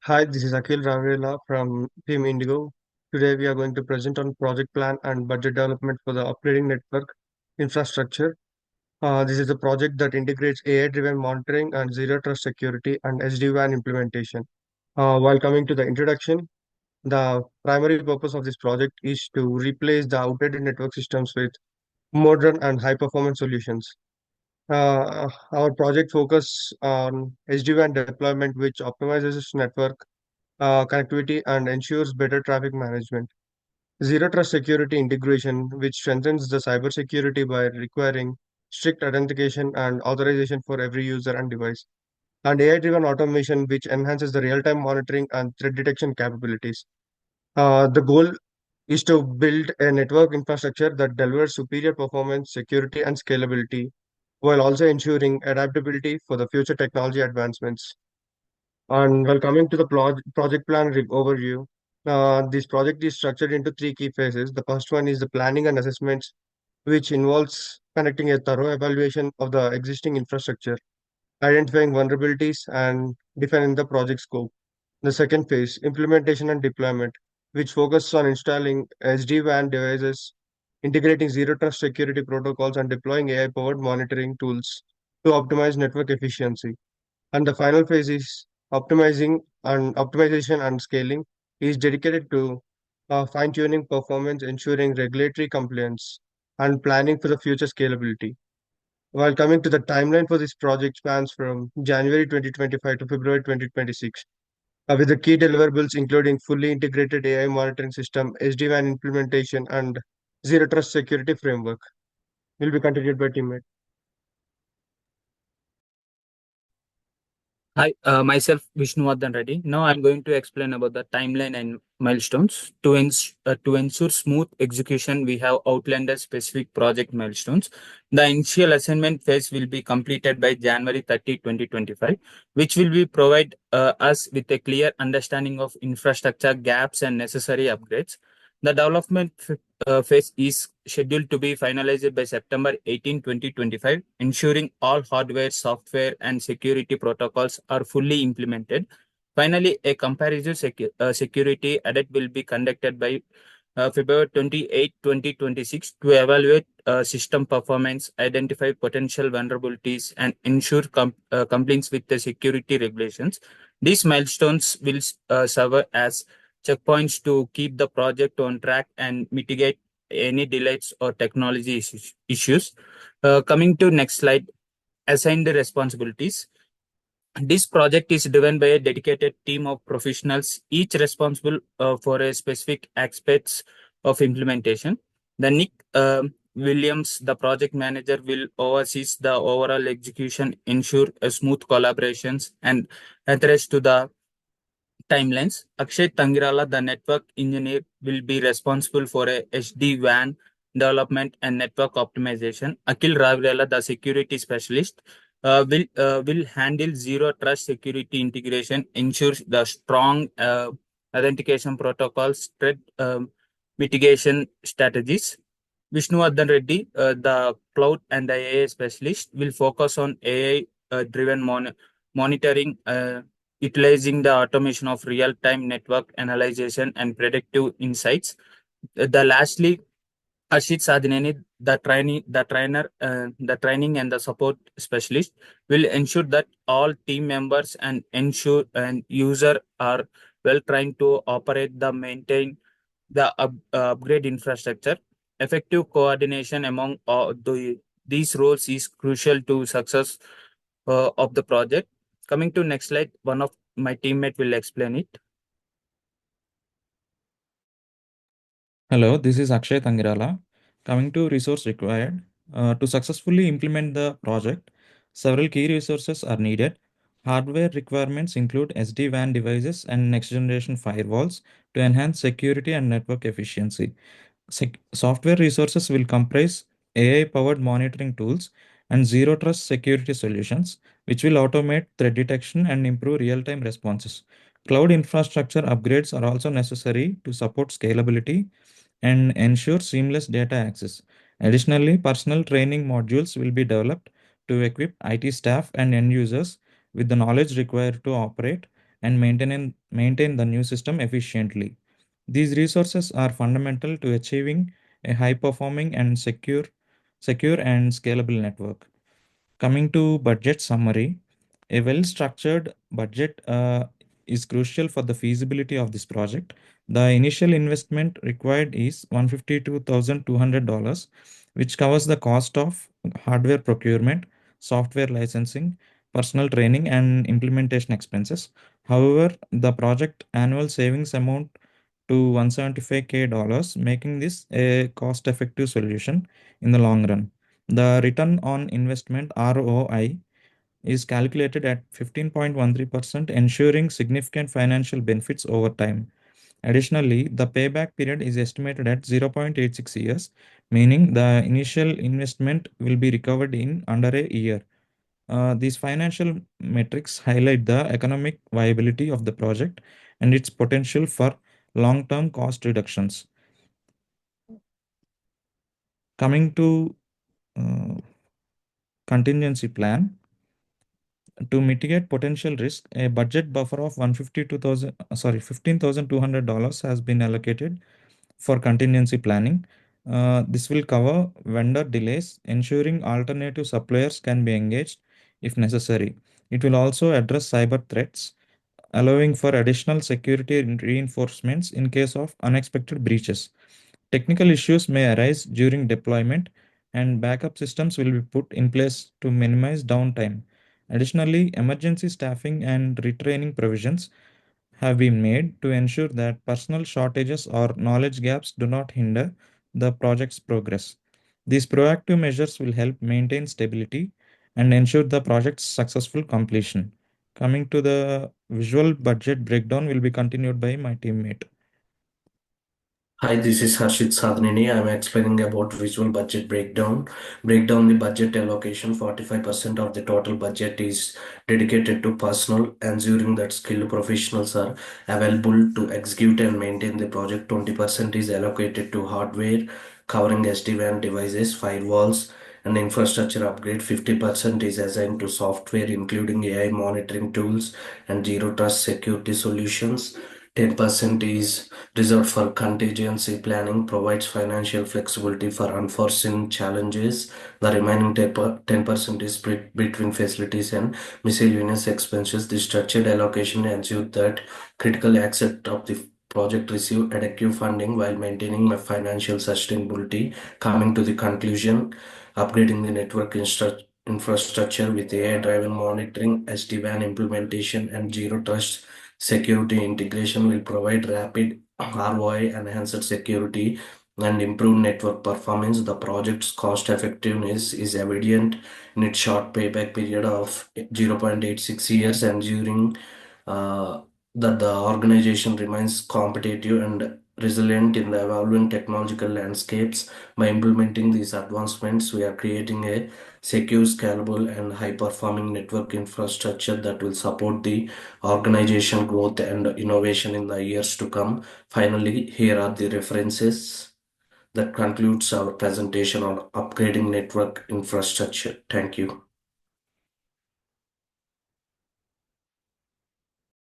Hi, this is Akhil Ravela from Team Indigo. Today we are going to present on project plan and budget development for the upgrading network infrastructure. This is a project that integrates AI-driven monitoring and zero trust security and SD-WAN implementation. While coming to the introduction, the primary purpose of this project is to replace the outdated network systems with modern and high-performance solutions. Our project focus on SD-WAN deployment, which optimizes network connectivity and ensures better traffic management. Zero trust security integration, which strengthens the cybersecurity by requiring strict authentication and authorization for every user and device. And AI driven automation, which enhances the real time monitoring and threat detection capabilities. The goal is to build a network infrastructure that delivers superior performance, security, and scalability while also ensuring adaptability for the future technology advancements. And while coming to the project plan overview, this project is structured into three key phases. The first one is the planning and assessments, which involves conducting a thorough evaluation of the existing infrastructure, identifying vulnerabilities, and defining the project scope. The second phase, implementation and deployment, which focuses on installing SD-WAN devices, integrating zero trust security protocols, and deploying AI-powered monitoring tools to optimize network efficiency. And the final phase is optimization and scaling is dedicated to fine-tuning performance, ensuring regulatory compliance, and planning for the future scalability. While coming to the timeline for this project spans from January 2025 to February 2026, with the key deliverables including fully integrated AI monitoring system, SD-WAN implementation, and zero trust security framework. Will be continued by teammate. Hi, myself Vishnuvardhan Reddy. Now I'm going to explain about the timeline and milestones. To ensure smooth execution, we have outlined the specific project milestones. The initial assignment phase will be completed by January 30, 2025, which will be provide us with a clear understanding of infrastructure gaps and necessary upgrades. The development phase is scheduled to be finalized by September 18, 2025, ensuring all hardware, software, and security protocols are fully implemented. Finally, a comparison security audit will be conducted by February 28, 2026 to evaluate system performance, identify potential vulnerabilities, and ensure compliance with the security regulations. These milestones will serve as checkpoints to keep the project on track and mitigate any delays or technology issues. Coming to next slide, assigned responsibilities. This project is driven by a dedicated team of professionals, each responsible for a specific aspects of implementation. The Nick Williams, the project manager, will oversee the overall execution, ensure a smooth collaborations, and adherence to the timelines. Akshay Tangirala, the network engineer, will be responsible for a SD-WAN development and network optimization. Akhil Ravirela, the security specialist, will handle zero trust security integration, ensures the strong authentication protocols, threat mitigation strategies. Vishnuvardhan Reddy, the cloud and the AI specialist, will focus on AI driven monitoring, utilizing the automation of real time network analysis and predictive insights. The lastly, Ashit Sadineni, the training and the support specialist, will ensure that all team members and ensure and user are well trained to operate the maintain the upgrade infrastructure. Effective coordination among these roles is crucial to success of the project. Coming to next slide, one of my teammate will explain it. Hello, this is Akshay Tangirala. Coming to resource required. To successfully implement the project, several key resources are needed. Hardware requirements include SD-WAN devices and next-generation firewalls to enhance security and network efficiency. Software resources will comprise AI-powered monitoring tools and zero trust security solutions, which will automate threat detection and improve real-time responses. Cloud infrastructure upgrades are also necessary to support scalability and ensure seamless data access. Additionally, personal training modules will be developed to equip IT staff and end users with the knowledge required to operate and maintain the new system efficiently. These resources are fundamental to achieving a high performing and secure and scalable network. Coming to budget summary, a well structured budget is crucial for the feasibility of this project. The initial investment required is $152,200, which covers the cost of hardware procurement, software licensing, personal training, and implementation expenses. However, the project annual savings amount to $175K, making this a cost effective solution in the long run. The return on investment ROI is calculated at 15.13%, ensuring significant financial benefits over time. Additionally, the payback period is estimated at 0.86 years, meaning the initial investment will be recovered in under a year. These financial metrics highlight the economic viability of the project and its potential for long term cost reductions. Coming to uh, contingency plan, to mitigate potential risk, a budget buffer of 152,000, sorry, $15,200 has been allocated for contingency planning. This will cover vendor delays, ensuring alternative suppliers can be engaged if necessary. It will also address cyber threats, allowing for additional security reinforcements in case of unexpected breaches. Technical issues may arise during deployment, and backup systems will be put in place to minimize downtime. Additionally, emergency staffing and retraining provisions have been made to ensure that personnel shortages or knowledge gaps do not hinder the project's progress. These proactive measures will help maintain stability and ensure the project's successful completion. Coming to the visual budget breakdown will be continued by my teammate. Hi, this is Harshit Sadhnini. I'm explaining about visual budget breakdown. Break down the budget allocation. 45% of the total budget is dedicated to personnel, ensuring that skilled professionals are available to execute and maintain the project. 20% is allocated to hardware, covering SD-WAN devices, firewalls, and infrastructure upgrade. 50% is assigned to software, including AI monitoring tools and zero trust security solutions. 10% is reserved for contingency planning, provides financial flexibility for unforeseen challenges. The remaining 10% is split between facilities and miscellaneous expenses. The structured allocation ensures that critical aspects of the project receive adequate funding while maintaining my financial sustainability. Coming to the conclusion, upgrading the network infrastructure with AI-driven monitoring, SD-WAN implementation, and zero trust security integration will provide rapid ROI, enhanced security, and improved network performance. The project's cost effectiveness is evident in its short payback period of 0.86 years, ensuring uh, that the organization remains competitive and resilient in the evolving technological landscapes. By implementing these advancements, we are creating a secure, scalable, and high performing network infrastructure that will support the organization growth and innovation in the years to come. Finally, here are the references that concludes our presentation on upgrading network infrastructure. Thank you.